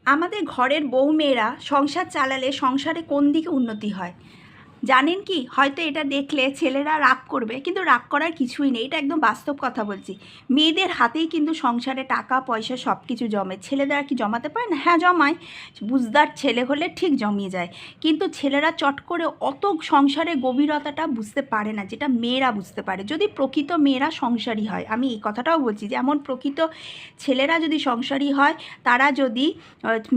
আমাদের ঘরের বউমেয়েরা সংসার চালালে সংসারে কোন দিকে উন্নতি হয় জানেন কি? হয়তো এটা দেখলে ছেলেরা রাগ করবে, কিন্তু রাগ করার কিছুই নেই। এটা একদম বাস্তব কথা বলছি। মেয়েদের হাতেই কিন্তু সংসারে টাকা পয়সা সব কিছু জমে। ছেলেরা কি জমাতে পারে না? হ্যাঁ, জমায়। বুঝদার ছেলে হলে ঠিক জমিয়ে যায়। কিন্তু ছেলেরা চট করে অত সংসারের গভীরতাটা বুঝতে পারে না, যেটা মেয়েরা বুঝতে পারে, যদি প্রকৃত মেয়েরা সংসারী হয়। আমি এই কথাটাও বলছি, যেমন প্রকৃত ছেলেরা যদি সংসারী হয়, তারা যদি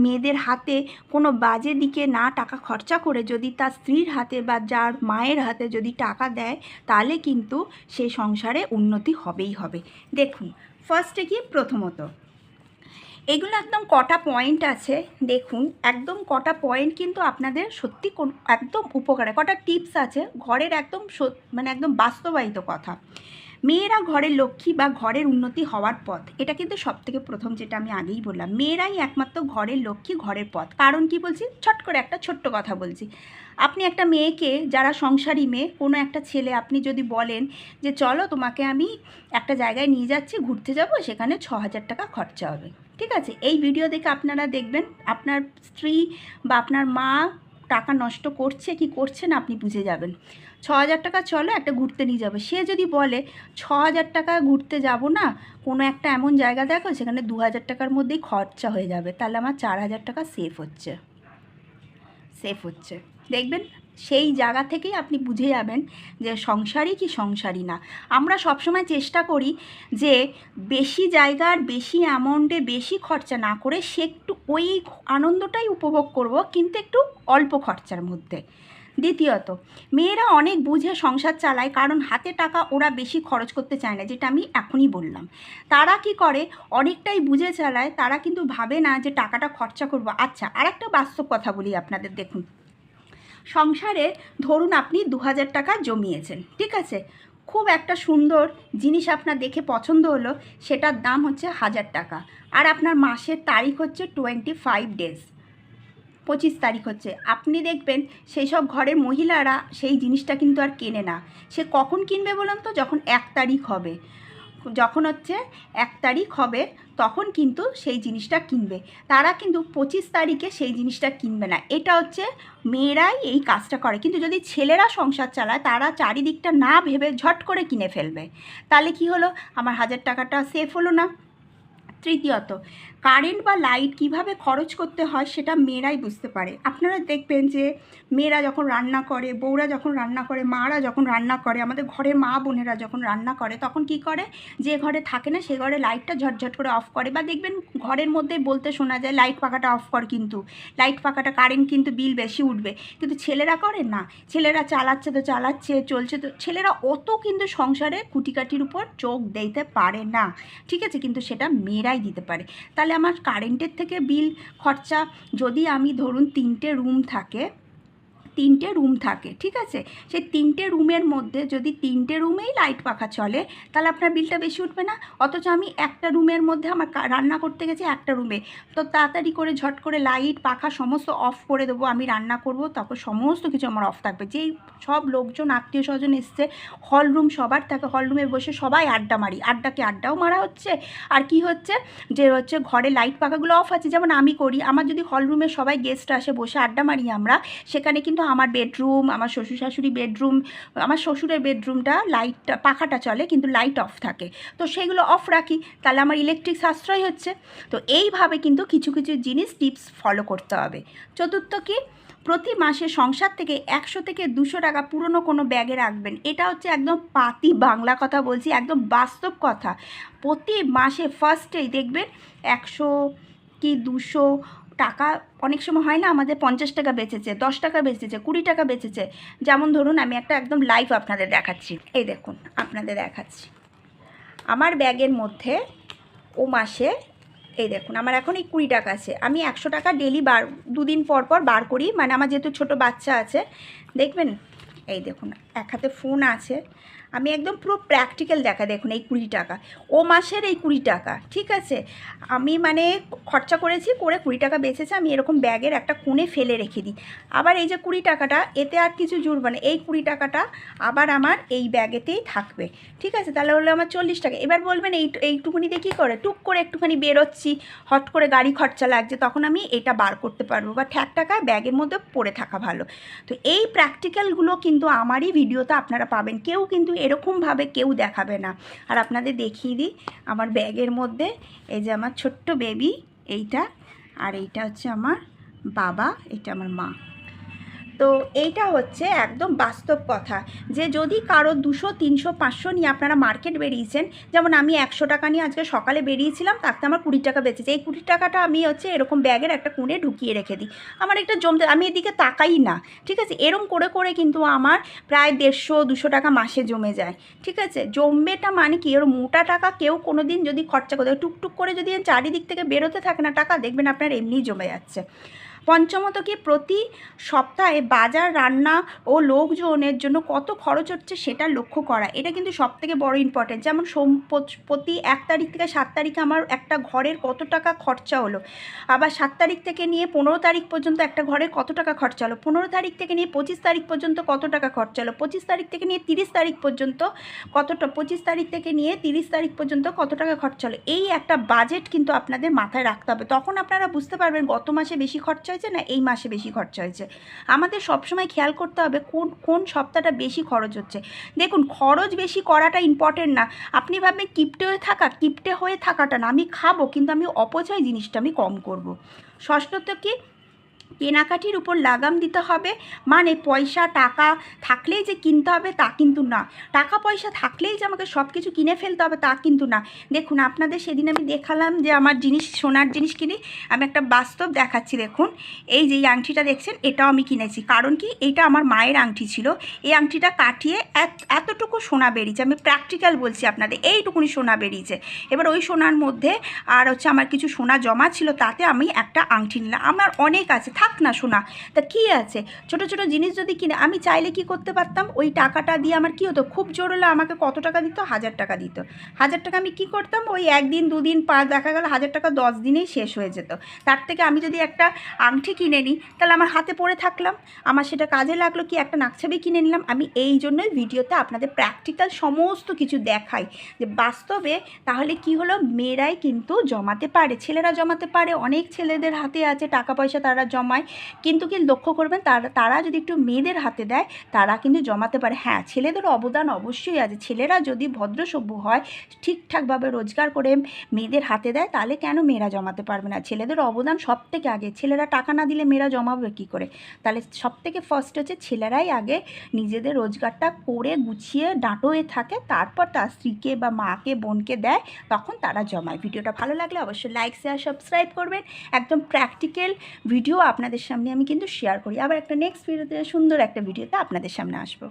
মেয়েদের হাতে কোনো বাজে দিকে না টাকা খরচা করে যদি তার স্ত্রীর হাতে বা যার মায়ের হাতে যদি টাকা দেয়, তাহলে কিন্তু সে সংসারে উন্নতি হবেই হবে। দেখুন, ফার্স্টে কি, প্রথমত এগুলো একদম কটা পয়েন্ট আছে। দেখুন, একদম কটা পয়েন্ট কিন্তু আপনাদের সত্যি একদম উপকারে, কটা টিপস আছে ঘরের, একদম মানে একদম বাস্তবায়িত কথা। মেয়েরা ঘরের লক্ষ্মী বা ঘরের উন্নতি হওয়ার পথ, এটা কিন্তু সবথেকে প্রথম, যেটা আমি আগেই বললাম, মেয়েরাই একমাত্র ঘরের লক্ষ্মী, ঘরের পথ। কারণ কি বলছি, ছট করে একটা ছোট্ট কথা বলছি। আপনি একটা মেয়েকে, যারা সংসারী মেয়ে, কোনো একটা ছেলে আপনি যদি বলেন যে চলো তোমাকে আমি একটা জায়গায় নিয়ে যাচ্ছি, ঘুরতে যাব, সেখানে 6,000 টাকা খরচা হবে, ঠিক আছে? এই ভিডিও দেখে আপনারা দেখবেন আপনার স্ত্রী বা আপনার মা টাকা নষ্ট করছে কি করছে না, আপনি বুঝে যাবেন। 6,000 টাকা চলো একটা ঘুরতে নিয়ে যাবে। সে যদি বলে 6,000 টাকা ঘুরতে যাব না, কোনো একটা এমন জায়গা দেখো সেখানে 2,000 টাকার মধ্যেই খরচা হয়ে যাবে, তাহলে আমার 4,000 টাকা সেফ হচ্ছে। দেখবেন সেই জায়গা থেকেই আপনি বুঝে যাবেন যে সংসারী কি সংসারী না। আমরা সবসময় চেষ্টা করি যে বেশি জায়গার বেশি অ্যামাউন্টে বেশি খরচা না করে সে একটু ওই আনন্দটাই উপভোগ করব, কিন্তু একটু অল্প খরচার মধ্যে। দ্বিতীয়ত, মেয়েরা অনেক বুঝে সংসার চালায়, কারণ হাতে টাকা ওরা বেশি খরচ করতে চায় না, যেটা আমি এখনই বললাম। তারা কি করে, অনেকটাই বুঝে চালায়, তারা কিন্তু ভাবে না যে টাকাটা খরচা করব। আচ্ছা, আর একটা বাস্তব কথা বলি আপনাদের। দেখুন, সংসারে ধরুন আপনি 2,000 টাকা জমিয়েছেন, ঠিক আছে? খুব একটা সুন্দর জিনিস আপনার দেখে পছন্দ হলো, সেটার দাম হচ্ছে 1,000 টাকা, আর আপনার মাসের তারিখ হচ্ছে 25 ডেজ, 25 তারিখ হচ্ছে। আপনি দেখবেন সেই সব ঘরের মহিলারা সেই জিনিসটা কিন্তু আর কেনে না। সে কখন কিনবে বলুন তো? যখন 1 তারিখ হবে, যখন হচ্ছে 1 তারিখ হবে, তখন কিন্তু সেই জিনিসটা কিনবে। তারা কিন্তু 25 তারিখে সেই জিনিসটা কিনবে না। এটা হচ্ছে মেয়েরাই এই কাজটা করে। কিন্তু যদি ছেলেরা সংসার চালায়, তারা চারিদিকটা না ভেবে ঝট করে কিনে ফেলবে। তাহলে কি হলো, আমার 1,000 টাকাটা সেফ হলো না। তৃতীয়ত, কারেন্ট বা লাইট কিভাবে খরচ করতে হয় সেটা মেয়েরাই বুঝতে পারে। আপনারা দেখবেন যে মেয়েরা যখন রান্না করে, বউরা যখন রান্না করে, মারা যখন রান্না করে, আমাদের ঘরের মা বোনেরা যখন রান্না করে, তখন কি করে, যে ঘরে থাকে না সে ঘরে লাইটটা ঝটঝট করে অফ করে। বা দেখবেন ঘরের মধ্যে বলতে শোনা যায়, লাইট পাখাটা অফ কর, কিন্তু লাইট পাখাটা কারেন্ট কিন্তু বিল বেশি উঠবে। কিন্তু ছেলেরা করে না, ছেলেরা চালাচ্ছে তো চালাচ্ছে, চলছে তো। ছেলেরা অত কিন্তু সংসারে খুঁটিকাটির উপর চোখ দিতে পারে না, ঠিক আছে? কিন্তু সেটা মেয়েরাই দিতে পারে। তাহলে আমার কারেন্টের থেকে বিল খরচা, যদি আমি ধরুন 3টে রুম থাকে, ঠিক আছে? সেই 3টে রুমের মধ্যে যদি 3টে রুমেই লাইট পাখা চলে, তাহলে আপনার বিলটা বেশি উঠবে না। অথচ আমি একটা রুমের মধ্যে, আমার রান্না করতে গেছি একটা রুমে, তো তাড়াতাড়ি করে ঝট করে লাইট পাখা সমস্ত অফ করে দেবো, আমি রান্না করব, তারপর সমস্ত কিছু আমার অফ থাকবে। যেই সব লোকজন আত্মীয় স্বজন এসছে, হল রুম সবার থাকে, হল রুমে বসে সবাই আড্ডা মারি, আড্ডাও মারা হচ্ছে। আর কি হচ্ছে, যে হচ্ছে ঘরে লাইট পাখাগুলো অফ আছে, যেমন আমি করি। আমার যদি হল রুমে সবাই গেস্ট আসে, বসে আড্ডা মারি আমরা, সেখানে কিন্তু আমার বেডরুম, আমার শ্বশুর শাশুড়ি বেডরুম, আমার শ্বশুরের বেডরুমটা লাইটটা পাখাটা চলে, কিন্তু লাইট অফ থাকে, তো সেগুলো অফ রাখি, তাহলে আমার ইলেকট্রিক সাশ্রয় হচ্ছে। তো এইভাবে কিন্তু কিছু কিছু জিনিস টিপস ফলো করতে হবে। চতুর্থ কি, প্রতি মাসে সংসার থেকে 100 থেকে 200 টাকা পুরনো কোনো ব্যাগে রাখবেন। এটা হচ্ছে একদম পাতি বাংলা কথা বলছি, একদম বাস্তব কথা। প্রতি মাসে ফার্স্টেই দেখবেন 100 কি 200 টাকা, অনেক সময় হয় না আমাদের 50 টাকা বেঁচেছে, 10 টাকা বেঁচেছে, 20 টাকা বেঁচেছে। যেমন ধরুন আমি একটা একদম লাইভ আপনাদের দেখাচ্ছি, এই দেখুন আপনাদের দেখাচ্ছি আমার ব্যাগের মধ্যে। ও মাসে এই দেখুন আমার এখন এই 20 টাকা আছে। আমি 100 টাকা ডেলি 2 দিন পর পর বার করি, মানে আমার যেহেতু ছোটো বাচ্চা আছে। দেখবেন এই দেখুন, এক হাতে ফোন আছে, আমি একদম পুরো প্র্যাকটিক্যাল দেখা, দেখুন এই 20 টাকা, ও মাসের এই 20 টাকা, ঠিক আছে। আমি মানে খরচা করেছি, করে 20 টাকা বেঁচেছে, আমি এরকম ব্যাগের একটা কোণে ফেলে রেখে দিই। আবার এই যে 20 টাকাটা, এতে আর কিছু জুড়বে না, এই 20 টাকাটা আবার আমার এই ব্যাগেতেই থাকবে, ঠিক আছে। তাহলে হলো আমার 40 টাকা। এবার বলবেন এইটুকুনিতে কী করে, টুক করে একটুখানি বেরোচ্ছি, হট করে গাড়ি খরচা লাগছে, তখন আমি এটা বার করতে পারবো, বা ঠ্যাক টাকায় ব্যাগের মধ্যে পড়ে থাকা ভালো। তো এই প্র্যাকটিক্যালগুলো কিন্তু আমারই ভিডিওতে আপনারা পাবেন, কেউ কিন্তু এরকমভাবে কেউ দেখাবে না। আর আপনাদের দেখিয়ে দিই আমার ব্যাগের মধ্যে, এই যে আমার ছোট্ট বেবি এইটা, আর এইটা হচ্ছে আমার বাবা, এটা আমার মা। তো এইটা হচ্ছে একদম বাস্তব কথা, যে যদি কারো 200, 300, 500 নিয়ে আপনারা মার্কেট বেরিয়েছেন, যেমন আমি 100 টাকা নিয়ে আজকে সকালে বেরিয়েছিলাম, তাতে আমার 20 টাকা বেঁচেছে। এই 20 টাকাটা আমি হচ্ছে এরকম ব্যাগের একটা কোণে ঢুকিয়ে রেখে দিই, আমার একটা জমতে, আমি এদিকে তাকাই না, ঠিক আছে। এরম করে করে কিন্তু আমার প্রায় 150, 200 টাকা মাসে জমে যায়, ঠিক আছে। জমবেটা মানে কি, ওর মোটা টাকা কেউ কোনো দিন যদি খরচা করে, টুকটুক করে যদি চারিদিক থেকে বেরোতে থাকে না টাকা, দেখবেন আপনার এমনিই জমে যাচ্ছে। পঞ্চমত কি, প্রতি সপ্তাহে বাজার, রান্না ও লোকজনের জন্য কত খরচ হচ্ছে সেটা লক্ষ্য করা, এটা কিন্তু সবথেকে বড় ইম্পর্টেন্ট। যেমন প্রতি 1 তারিখ থেকে 7 তারিখে আমার একটা ঘরের কত টাকা খরচা হলো, আবার 7 তারিখ থেকে নিয়ে 15 তারিখ পর্যন্ত একটা ঘরের কত টাকা খরচা হলো, 15 তারিখ থেকে নিয়ে 25 তারিখ পর্যন্ত কত টাকা খরচা হলো, 25 তারিখ থেকে নিয়ে 30 তারিখ পর্যন্ত কতটা, 25 তারিখ থেকে নিয়ে 30 তারিখ পর্যন্ত কত টাকা খরচা হলো। এই একটা বাজেট কিন্তু আপনাদের মাথায় রাখতে হবে, তখন আপনারা বুঝতে পারবেন গত মাসে বেশি খরচা হয়েছে না এই মাসে বেশি খরচা হয়েছে। আমাদের সবসময় খেয়াল করতে হবে কোন কোন সপ্তাহটা বেশি খরচ হচ্ছে। দেখুন, খরচ বেশি করাটা ইম্পর্টেন্ট না, আপনি ভাববেন কিপটে হয়ে থাকাটা না, আমি খাবো কিন্তু আমি অপচয় জিনিসটা আমি কম করব। ষষ্ঠত কি, কেনাকাটির উপর লাগাম দিতে হবে, মানে পয়সা টাকা থাকলেই যে কিনতে হবে তা কিন্তু না, টাকা পয়সা থাকলেই যে আমাকে সব কিছু কিনে ফেলতে হবে তা কিন্তু না। দেখুন, আপনাদের সেদিন আমি দেখালাম যে আমার জিনিস, সোনার জিনিস কিনি, আমি একটা বাস্তব দেখাচ্ছি। দেখুন, এই যে এই আংটিটা দেখছেন, এটাও আমি কিনেছি, কারণ কি, এইটা আমার মায়ের আংটি ছিল, এই আংটিটা কাটিয়ে এতটুকু সোনা বেরিয়েছে, আমি প্র্যাকটিক্যাল বলছি আপনাদের, এইটুকুনি সোনা বেরিয়েছে। এবার ওই সোনার মধ্যে আর হচ্ছে আমার কিছু সোনা জমা ছিল, তাতে আমি একটা আংটি নিলাম, আমার অনেক আছে, থাক না সোনা, তা কী আছে, ছোটো ছোটো জিনিস যদি কিনে, আমি চাইলে কি করতে পারতাম, ওই টাকাটা দিয়ে আমার কী হতো, খুব জোর হলে আমাকে কত টাকা দিত, 1000 টাকা দিত, 1000 টাকা আমি কী করতাম, ওই 1 দিন 2 দিন দেখা গেল 1000 টাকা 10 দিনেই শেষ হয়ে যেত। তার থেকে আমি যদি একটা আংটি কিনে নিই, তাহলে আমার হাতে পড়ে থাকলাম, আমার সেটা কাজে লাগলো, কি একটা নাকছাবি কিনে নিলাম। আমি এই জন্যই ভিডিওতে আপনাদের প্র্যাকটিক্যাল সমস্ত কিছু দেখাই, যে বাস্তবে তাহলে কি হলো, মেয়েরাই কিন্তু জমাতে পারে, ছেলেরা জমাতে পারে, অনেক ছেলেদের হাতে আছে টাকা পয়সা, তারা জমায়, কিন্তু কি লক্ষ্য করবেন, তারা যদি একটু মেয়েদের হাতে দেয়, তারা কিন্তু জমাতে পারে। হ্যাঁ, ছেলেদের অবদান অবশ্যই আছে, ছেলেরা যদি ভদ্রসভ্য হয়, ঠিকঠাকভাবে রোজগার করে মেয়েদের হাতে দেয়, তাহলে কেন মেয়েরা জমাতে পারবে না। ছেলেদের অবদান সব থেকে আগে, ছেলেরা টাকা না দিলে মেয়েরা জমাবে কী করে, তাহলে সব থেকে ফার্স্ট হচ্ছে ছেলেরাই আগে নিজেদের রোজগারটা করে গুছিয়ে ডাঁটোয়ে থাকে, তারপর তার স্ত্রীকে বা মাকে, বোনকে দেয়, তখন তারা জমায়। ভিডিওটা ভালো লাগলে অবশ্যই লাইক, শেয়ার, সাবস্ক্রাইব করবেন। একদম প্র্যাকটিক্যাল ভিডিও আপনাদের সামনে আমি কিন্তু শেয়ার করি। আবার একটা নেক্সট ভিডিওতে, সুন্দর একটা ভিডিওতে আপনাদের সামনে আসবো।